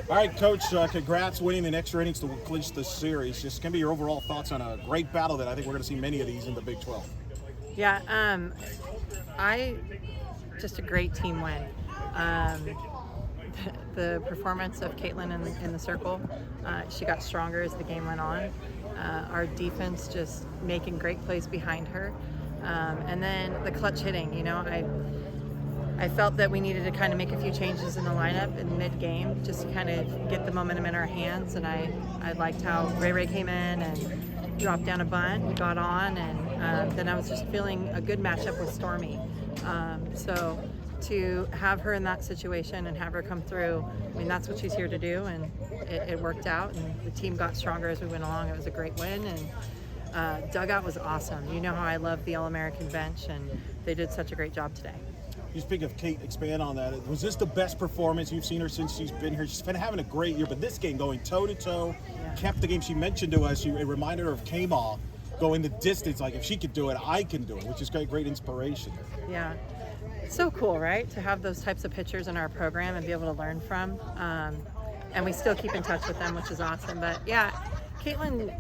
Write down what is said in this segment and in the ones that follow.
All right, Coach, congrats winning the extra innings to clinch the series. Just give me your overall thoughts on a great battle that I think we're going to see many of these in the Big 12. Yeah, I just a great team win. Um, the performance of Caitlin in the circle, she got stronger as the game went on. Our defense just making great plays behind her. And then the clutch hitting, I felt that we needed to kind of make a few changes in the lineup in mid-game just to kind of get the momentum in our hands. And I liked how Ray came in and dropped down a bunt. We got on, and then I was just feeling a good matchup with Stormy. So to have her in that situation and have her come through, I mean, that's what she's here to do, and it worked out. And the team got stronger as we went along. It was a great win, and dugout was awesome. You know how I love the All-American bench, and they did such a great job today. You speak of Kate, expand on that. Was this the best performance you've seen her since she's been here? She's been having a great year, but this game going toe-to-toe, kept the game. She mentioned to us, it reminded her of K-Maw going the distance. Like, if she could do it, I can do it, which is great inspiration. Yeah. It's so cool, right? To have those types of pitchers in our program and be able to learn from. And we still keep in touch with them, which is awesome. But yeah, Caitlin,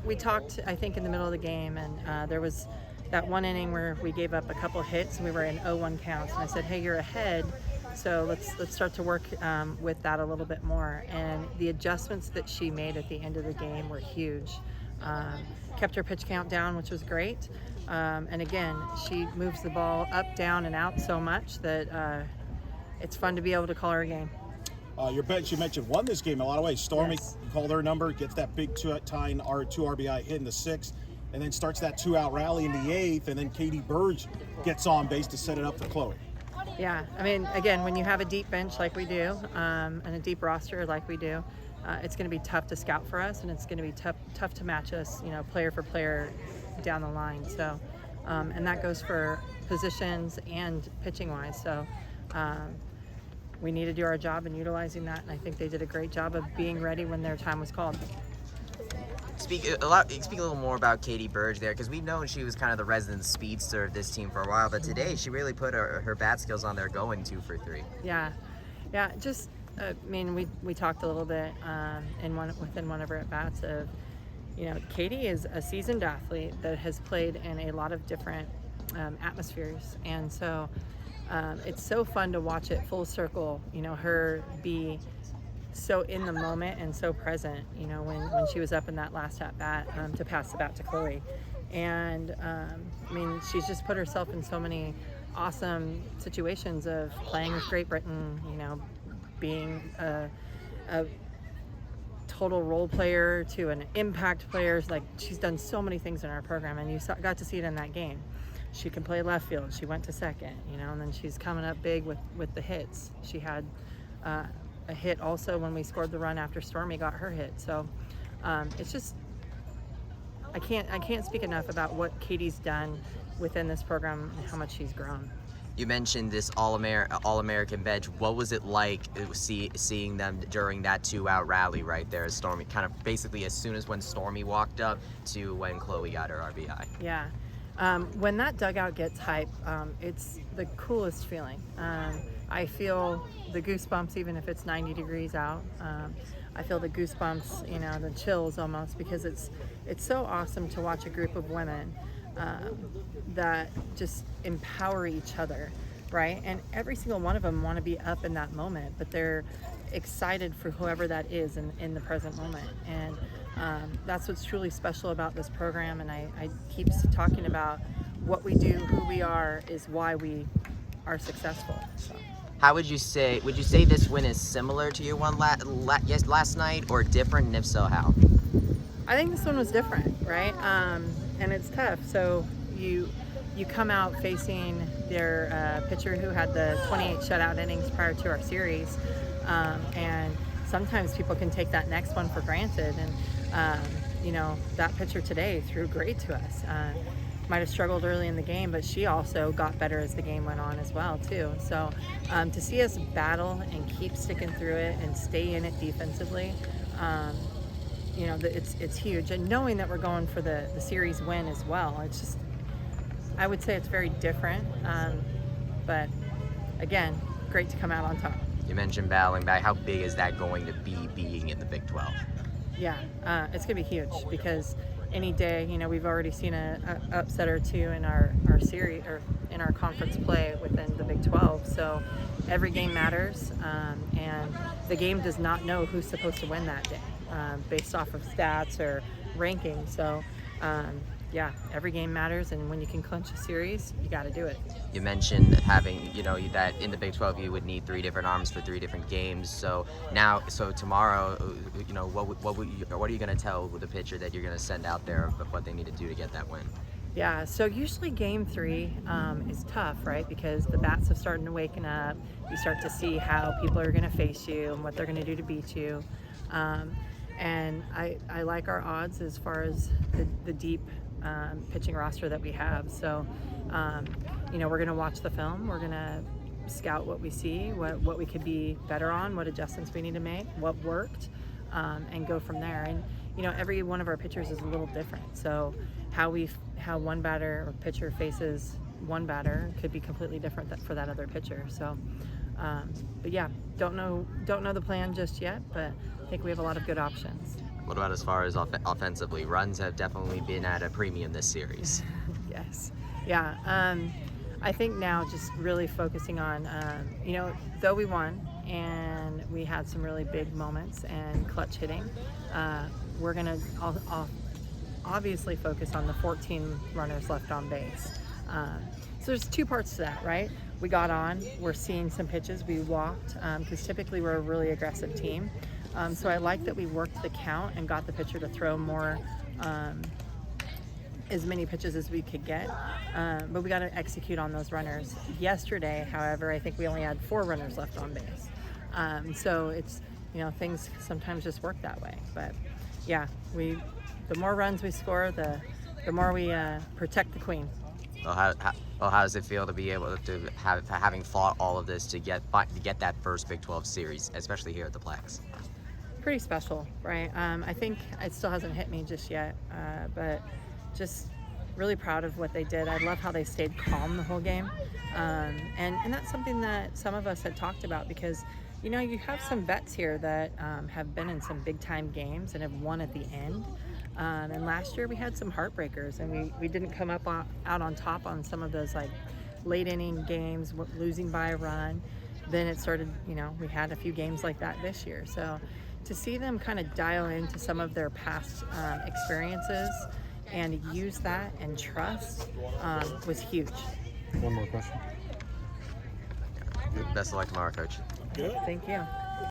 we talked, I think, in the middle of the game, and there was that one inning where we gave up a couple hits and we were in 0-1 counts, and I said, hey, you're ahead, so let's start to work with that a little bit more. And the adjustments that she made at the end of the game were huge. Kept her pitch count down, which was great. And again, she moves the ball up, down, and out so much that it's fun to be able to call her a game. Your bench, you mentioned, won this game in a lot of ways. Stormy, Yes. called her number, gets that big tying two RBI hit in the sixth, and then starts that two-out rally in the eighth, and then Katie Burge gets on base to set it up for Chloe. Yeah, I mean, again, when you have a deep bench like we do, and a deep roster like we do, it's going to be tough to scout for us, and it's going to be tough to match us, player for player down the line. So, and that goes for positions and pitching-wise. So, we need to do our job in utilizing that, and I think they did a great job of being ready when their time was called. Speak a little more about Katie Burge there, because we've known she was kind of the resident speedster of this team for a while, but today she really put her bat skills on there, going 2 for 3. Yeah, just I mean, we talked a little bit within one of her at bats of, Katie is a seasoned athlete that has played in a lot of different atmospheres, and so it's so fun to watch it full circle. Her be so in the moment and so present, when she was up in that last at bat to pass the bat to Chloe. And I mean, she's just put herself in so many awesome situations of playing with Great Britain, being a total role player to an impact player. Like, she's done so many things in our program, and you got to see it in that game. She can play left field. She went to second, and then she's coming up big with the hits. She had a hit also when we scored the run after Stormy got her hit. So it's just, I can't speak enough about what Katie's done within this program and how much she's grown. You mentioned this All-American bench. What was it like seeing them during that 2-out rally right there? As Stormy, kind of basically as soon as when Stormy walked up to when Chloe got her RBI. Yeah. When that dugout gets hype, it's the coolest feeling. I feel the goosebumps even if it's 90 degrees out. I feel the goosebumps, the chills almost, because it's so awesome to watch a group of women that just empower each other, right? And every single one of them want to be up in that moment, but they're excited for whoever that is in the present moment. And that's what's truly special about this program. And I keep talking about what we do, who we are, is why we are successful. So. How would you say this win is similar to your one last night, or different, and if so, how? I think this one was different, right? And it's tough. So you come out facing their pitcher who had the 28 shutout innings prior to our series, and sometimes people can take that next one for granted. And that pitcher today threw great to us. Might have struggled early in the game, but she also got better as the game went on as well too. So to see us battle and keep sticking through it and stay in it defensively, it's huge. And knowing that we're going for the series win as well, it's just, I would say it's very different. But again, great to come out on top. You mentioned battling back. How big is that going to be being in the Big 12? Yeah, it's going to be huge because any day, we've already seen a upset or two in our series or in our conference play within the Big 12. So every game matters, and the game does not know who's supposed to win that day based off of stats or ranking. So yeah, every game matters, and when you can clinch a series, you got to do it. You mentioned having, that in the Big 12 you would need 3 different arms for 3 different games. So tomorrow, what are you going to tell the pitcher that you're going to send out there of what they need to do to get that win? Yeah, so usually game 3 is tough, right? Because the bats have started to waken up. You start to see how people are going to face you and what they're going to do to beat you. And I like our odds as far as the deep pitching roster that we have. So, we're going to watch the film. We're going to scout what we see, what we could be better on, what adjustments we need to make, what worked, and go from there. And, every one of our pitchers is a little different. So how one batter or pitcher faces one batter could be completely different for that other pitcher. So, but yeah, don't know the plan just yet, but I think we have a lot of good options. What about as far as offensively? Runs have definitely been at a premium this series. Yes. Yeah. I think now just really focusing on, though we won and we had some really big moments and clutch hitting, we're going to obviously focus on the 14 runners left on base. So there's 2 parts to that, right? We got on, we're seeing some pitches, we walked, because typically we're a really aggressive team. So I like that we worked the count and got the pitcher to throw more, as many pitches as we could get, but we got to execute on those runners. Yesterday, however, I think we only had 4 runners left on base. So it's, things sometimes just work that way. But yeah, the more runs we score, the more we protect the queen. Well, how does it feel to be able to having fought all of this to get that first Big 12 series, especially here at the Plex? Pretty special, right? I think it still hasn't hit me just yet, but just really proud of what they did. I love how they stayed calm the whole game, and that's something that some of us had talked about because you have some vets here that have been in some big time games and have won at the end. And last year we had some heartbreakers, and we didn't come up out on top on some of those like late inning games, losing by a run. Then it started, we had a few games like that this year. So to see them kind of dial into some of their past experiences and use that and trust was huge. One more question. Best of luck tomorrow, Coach. Good. Thank you.